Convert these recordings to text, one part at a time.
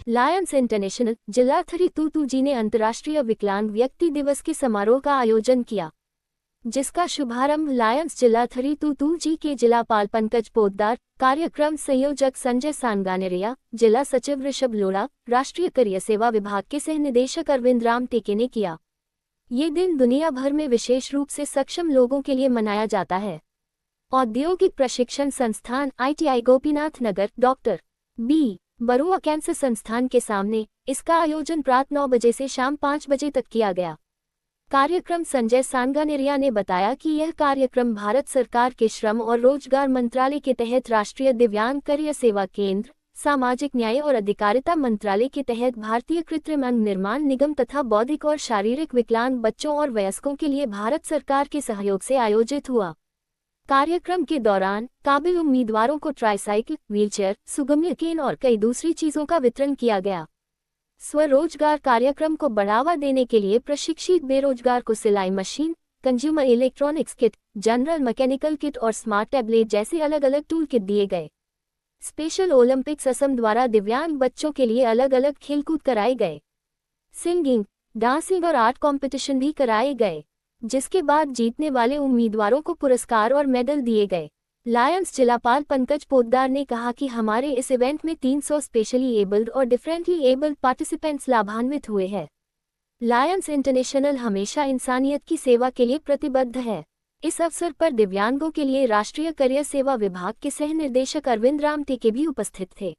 Lions international जिला 322G ने अंतर्राष्ट्रीय विकलांग व्यक्ति दिवस के समारोह का आयोजन किया, जिसका शुभारंभ लायंस जिला 322G के जिलापाल पंकज पोद्दार, कार्यक्रम संयोजक संजय सांगानेरिया, जिला सचिव ऋषभ लोढ़ा, राष्ट्रीय करियर सेवा विभाग के सह निदेशक अरविंद राम टेके ने किया। ये दिन दुनिया भर में विशेष रूप से सक्षम लोगों के लिए मनाया जाता है। औद्योगिक प्रशिक्षण संस्थान ITI गोपीनाथ नगर, डॉक्टर B बरुआ कैंसर संस्थान के सामने इसका आयोजन प्रातः 9 बजे से शाम 5 बजे तक किया गया। कार्यक्रम संजय सांगानेरिया ने बताया कि यह कार्यक्रम भारत सरकार के श्रम और रोजगार मंत्रालय के तहत राष्ट्रीय दिव्यांग करियर सेवा केंद्र, सामाजिक न्याय और अधिकारिता मंत्रालय के तहत भारतीय कृत्रिम अंग निर्माण निगम तथा बौद्धिक और शारीरिक विकलांग बच्चों और वयस्कों के लिए भारत सरकार के सहयोग से आयोजित हुआ। कार्यक्रम के दौरान काबिल उम्मीदवारों को ट्राईसाइकिल, व्हीलचेयर, सुगम्य केन और कई दूसरी चीजों का वितरण किया गया। स्वरोजगार कार्यक्रम को बढ़ावा देने के लिए प्रशिक्षित बेरोजगार को सिलाई machine, consumer electronics kit, general mechanical kit और स्मार्ट टैबलेट जैसे अलग अलग टूल किट दिए गए। स्पेशल ओलंपिक्स असम द्वारा दिव्यांग बच्चों के लिए अलग अलग खेलकूद कराए गए। सिंगिंग, डांसिंग और आर्ट कंपटीशन भी कराए गए, जिसके बाद जीतने वाले उम्मीदवारों को पुरस्कार और मेडल दिए गए। लायंस जिलापाल पंकज पोद्दार ने कहा कि हमारे इस इवेंट में 300 स्पेशली एबल्ड और डिफरेंटली एबल्ड पार्टिसिपेंट्स लाभान्वित हुए हैं। लायंस इंटरनेशनल हमेशा इंसानियत की सेवा के लिए प्रतिबद्ध है। इस अवसर पर दिव्यांगों के लिए राष्ट्रीय करियर सेवा विभाग के सह निर्देशक अरविंद राम टेके भी उपस्थित थे।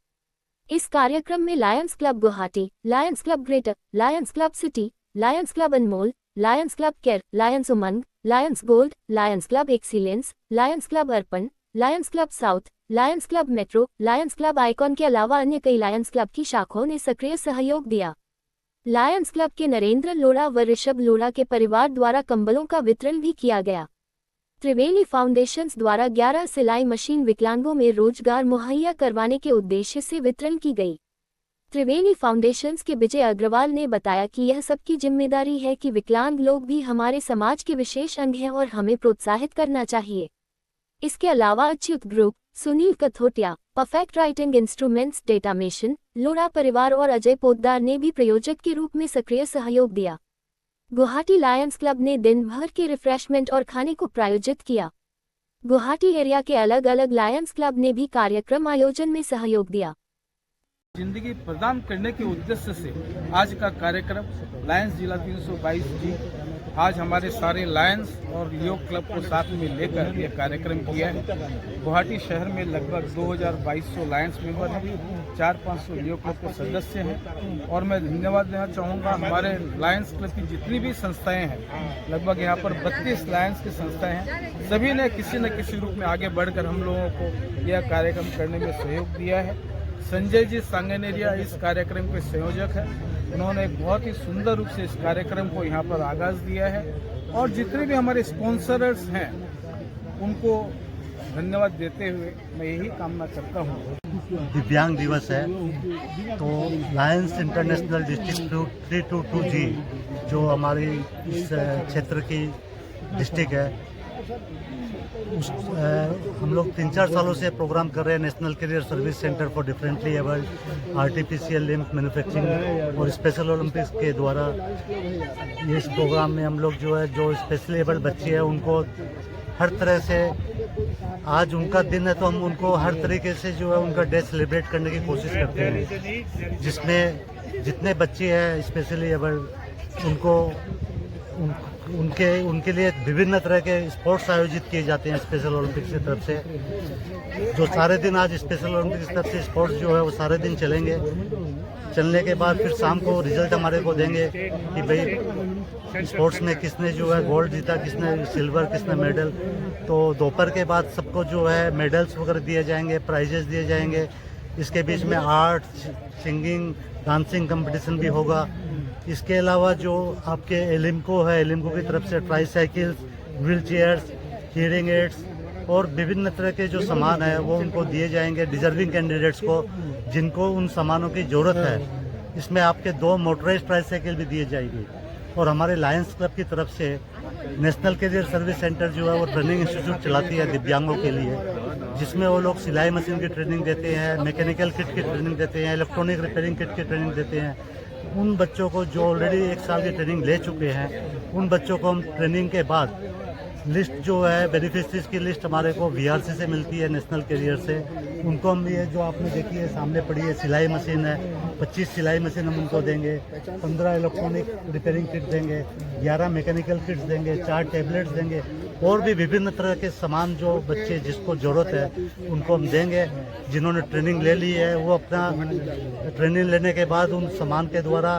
इस कार्यक्रम में Lions club Guwahati, Lions club greater, Lions club city, Lions club Anmol, Lions club care, Lions Umang, Lions gold, Lions club excellence, Lions club Arpan, Lions club south, Lions club metro, Lions club icon के अलावा अन्य कई लायंस क्लब की शाखाओं ने सक्रिय सहयोग दिया। लायंस क्लब के नरेंद्र लोढ़ा व ऋषभ लोढ़ा के परिवार द्वारा कंबलों का वितरण भी किया गया। त्रिवेणी फाउंडेशंस द्वारा 11 सिलाई मशीन विकलांगों में रोजगार मुहैया करवाने के उद्देश्य से वितरण की गई। त्रिवेणी फाउंडेशंस के विजय अग्रवाल ने बताया कि यह सबकी जिम्मेदारी है कि विकलांग लोग भी हमारे समाज के विशेष अंग हैं और हमें प्रोत्साहित करना चाहिए। इसके अलावा Achyut group, Sunil Kathotia, perfect writing instruments, data mission, Lodha परिवार और अजय पोद्दार ने भी प्रायोजक के रूप में सक्रिय सहयोग दिया। गुवाहाटी लायंस क्लब ने दिन भर के रिफ्रेशमेंट और खाने को प्रायोजित किया। गुवाहाटी एरिया के अलग अलग लायंस क्लब ने भी कार्यक्रम आयोजन में सहयोग दिया। जिंदगी प्रदान करने के उद्देश्य से आज का कार्यक्रम लायंस जिला 322G आज हमारे सारे लायंस और लियो क्लब को साथ में लेकर यह कार्यक्रम किया है। गुवाहाटी शहर में लगभग 2200 लायंस मेंबर हैं, 400-500 लियो क्लब के सदस्य हैं और मैं धन्यवाद देना चाहूँगा हमारे लायंस क्लब की जितनी भी संस्थाएं हैं, लगभग यहाँ पर 32 लायंस की संस्थाएं हैं, सभी ने किसी न किसी रूप में आगे बढ़कर हम लोगों को यह कार्यक्रम करने में सहयोग दिया है। संजय जी सांगानेरिया इस कार्यक्रम के संयोजक हैं, उन्होंने एक बहुत ही सुंदर रूप से इस कार्यक्रम को यहाँ पर आगाज दिया है और जितने भी हमारे स्पॉन्सर्स हैं उनको धन्यवाद देते हुए मैं यही कामना करता हूँ। दिव्यांग दिवस है तो लायंस इंटरनेशनल डिस्ट्रिक्ट 322G जो हमारी इस क्षेत्र की डिस्ट्रिक्ट है हम लोग 3-4 सालों से प्रोग्राम कर रहे हैं। National career service centre for differently abled, artificial limb manufacturing और स्पेशल ओलंपिक्स के द्वारा इस प्रोग्राम में हम लोग जो स्पेशली एबल्ड बच्चे हैं उनको हर तरह से, आज उनका दिन है तो हम उनको हर तरीके से उनका डे सेलिब्रेट करने की कोशिश करते हैं, जिसमें जितने बच्चे हैं स्पेशली एबल्ड उनके लिए विभिन्न तरह के स्पोर्ट्स आयोजित किए जाते हैं स्पेशल ओलंपिक्स की तरफ से। जो सारे दिन आज स्पेशल ओलंपिक्स की तरफ से स्पोर्ट्स जो है वो सारे दिन चलेंगे। चलने के बाद फिर शाम को रिजल्ट हमारे को देंगे कि भाई स्पोर्ट्स में किसने गोल्ड जीता, किसने सिल्वर, किसने मेडल। तो दोपहर के बाद सबको मेडल्स वगैरह दिए जाएंगे, प्राइजेस दिए जाएंगे। इसके बीच में आर्ट, सिंगिंग, डांसिंग कंपटीशन भी होगा। इसके अलावा जो आपके एलिम्को है, एलिम्को की तरफ से tricycles, wheel chairs, hearing aids और विभिन्न तरह के जो सामान है वो उनको दिए जाएंगे डिजर्विंग कैंडिडेट्स को, जिनको उन सामानों की ज़रूरत है। इसमें आपके 2 मोटराइज्ड ट्राईसाइकिल भी दिए जाएगी। और हमारे लायंस क्लब की तरफ से नेशनल करियर सर्विस सेंटर जो है वो ट्रेनिंग इंस्टीट्यूट चलाती है दिव्यांगों के लिए। जिसमें वो लोग सिलाई मशीन की ट्रेनिंग देते हैं, मैकेनिकल किट की ट्रेनिंग देते हैं, इलेक्ट्रॉनिक रिपेयरिंग किट की ट्रेनिंग देते हैं। उन बच्चों को जो ऑलरेडी 1 साल की ट्रेनिंग ले चुके हैं, उन बच्चों को हम ट्रेनिंग के बाद लिस्ट जो है बेनिफिशरीज की लिस्ट हमारे को VRC से मिलती है, नेशनल कैरियर से। उनको हम ये जो आपने देखी है सामने पड़ी है सिलाई मशीन है, 25 सिलाई मशीन हम उनको देंगे, 15 इलेक्ट्रॉनिक रिपेयरिंग किट देंगे, 11 मैकेनिकल किट्स देंगे, 4 टैबलेट्स देंगे और भी विभिन्न तरह के सामान जो बच्चे जिसको ज़रूरत है उनको हम देंगे। जिन्होंने ट्रेनिंग ले ली है वो अपना ट्रेनिंग लेने के बाद उन सामान के द्वारा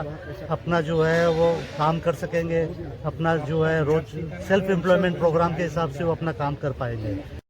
अपना जो है वो काम कर सकेंगे, अपना जो है रोज सेल्फ एम्प्लॉयमेंट प्रोग्राम के हिसाब से वो अपना काम कर पाएंगे।